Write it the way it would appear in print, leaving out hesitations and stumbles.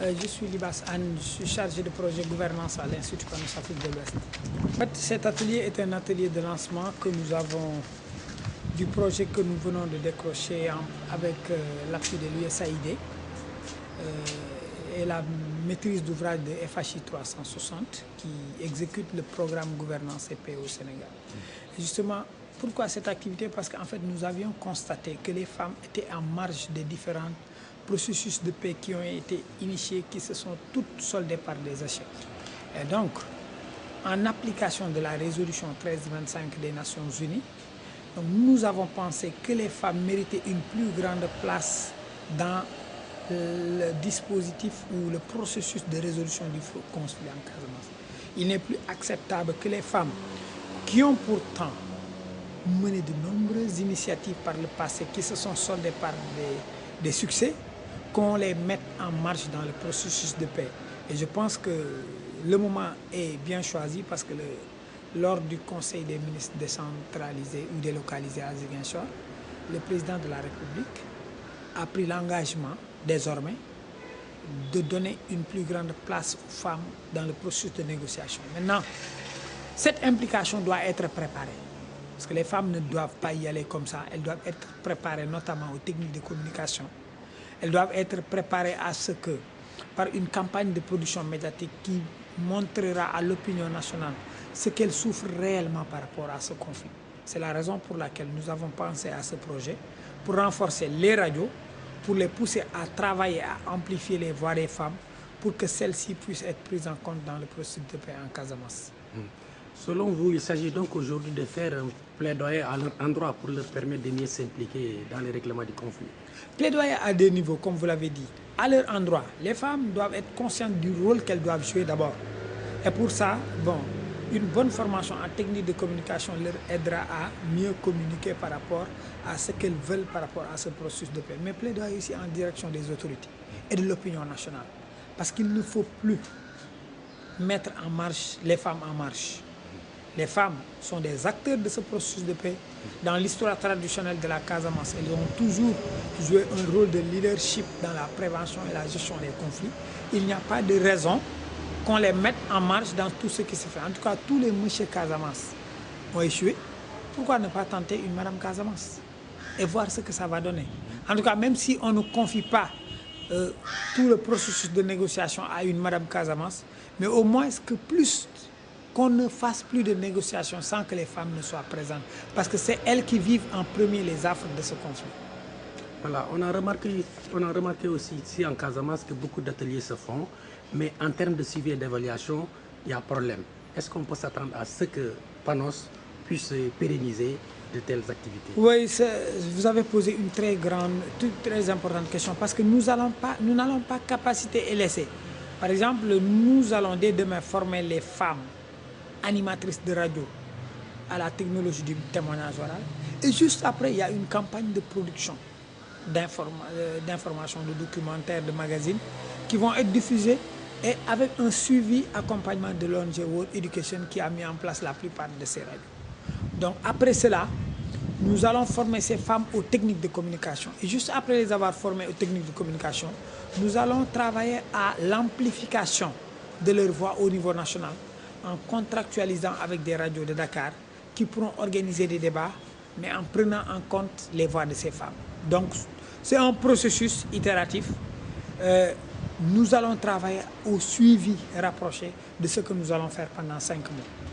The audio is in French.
Je suis Libas Anne, je suis chargé de projet gouvernance à l'Institut Panos Afrique de l'Ouest. En fait, cet atelier est un atelier de lancement que nous avons du projet que nous venons de décrocher avec l'appui de l'USAID et la maîtrise d'ouvrage de FHI 360 qui exécute le programme gouvernance et paix au Sénégal. Et justement, pourquoi cette activité? Parce qu'en fait, nous avions constaté que les femmes étaient en marge des différents processus de paix qui ont été initiés, qui se sont toutes soldées par des échecs. Et donc, en application de la résolution 1325 des Nations Unies, donc nous avons pensé que les femmes méritaient une plus grande place dans le dispositif ou le processus de résolution du conflit en Casamance. Il n'est plus acceptable que les femmes qui ont pourtant mené de nombreuses initiatives par le passé, qui se sont soldées par des succès, qu'on les mette en marche dans le processus de paix. Et je pense que le moment est bien choisi parce que lors du Conseil des ministres décentralisé ou délocalisé à Ziguinchor, le président de la République a pris l'engagement désormais de donner une plus grande place aux femmes dans le processus de négociation. Maintenant, cette implication doit être préparée parce que les femmes ne doivent pas y aller comme ça, elles doivent être préparées notamment aux techniques de communication. Elles doivent être préparées à ce que, par une campagne de production médiatique qui montrera à l'opinion nationale ce qu'elle souffre réellement par rapport à ce conflit. C'est la raison pour laquelle nous avons pensé à ce projet, pour renforcer les radios, pour les pousser à travailler, à amplifier les voix des femmes, pour que celles-ci puissent être prises en compte dans le processus de paix en Casamance. Selon vous, il s'agit donc aujourd'hui de faire un plaidoyer à leur endroit pour leur permettre de mieux s'impliquer dans les règlements du conflit. Plaidoyer à deux niveaux, comme vous l'avez dit. À leur endroit, les femmes doivent être conscientes du rôle qu'elles doivent jouer d'abord. Et pour ça, une bonne formation en technique de communication leur aidera à mieux communiquer par rapport à ce qu'elles veulent par rapport à ce processus de paix. Mais plaidoyer aussi en direction des autorités et de l'opinion nationale. Parce qu'il ne faut plus mettre en marche les femmes en marche. Les femmes sont des acteurs de ce processus de paix. Dans l'histoire traditionnelle de la Casamance, elles ont toujours joué un rôle de leadership dans la prévention et la gestion des conflits. Il n'y a pas de raison qu'on les mette en marche dans tout ce qui se fait. En tout cas, tous les messieurs Casamance ont échoué. Pourquoi ne pas tenter une Madame Casamance et voir ce que ça va donner? En tout cas, même si on ne confie pas tout le processus de négociation à une Madame Casamance, mais au moins qu'on ne fasse plus de négociations sans que les femmes ne soient présentes. Parce que c'est elles qui vivent en premier les affres de ce conflit. Voilà, on a remarqué aussi ici en Casamance que beaucoup d'ateliers se font, mais en termes de suivi et d'évaluation, il y a problème. Est-ce qu'on peut s'attendre à ce que Panos puisse pérenniser de telles activités? Oui, vous avez posé une très importante question parce que nous n'allons pas capaciter et laisser. Par exemple, nous allons dès demain former les femmes animatrices de radio à la technologie du témoignage oral. Et juste après, il y a une campagne de production d'informations, de documentaires, de magazines qui vont être diffusés et avec un suivi accompagnement de l'ONG World Education qui a mis en place la plupart de ces radios. Donc après cela, nous allons former ces femmes aux techniques de communication. Et juste après les avoir formées aux techniques de communication, nous allons travailler à l'amplification de leur voix au niveau national en contractualisant avec des radios de Dakar qui pourront organiser des débats, mais en prenant en compte les voix de ces femmes. Donc, c'est un processus itératif. Nous allons travailler au suivi rapproché de ce que nous allons faire pendant 5 mois.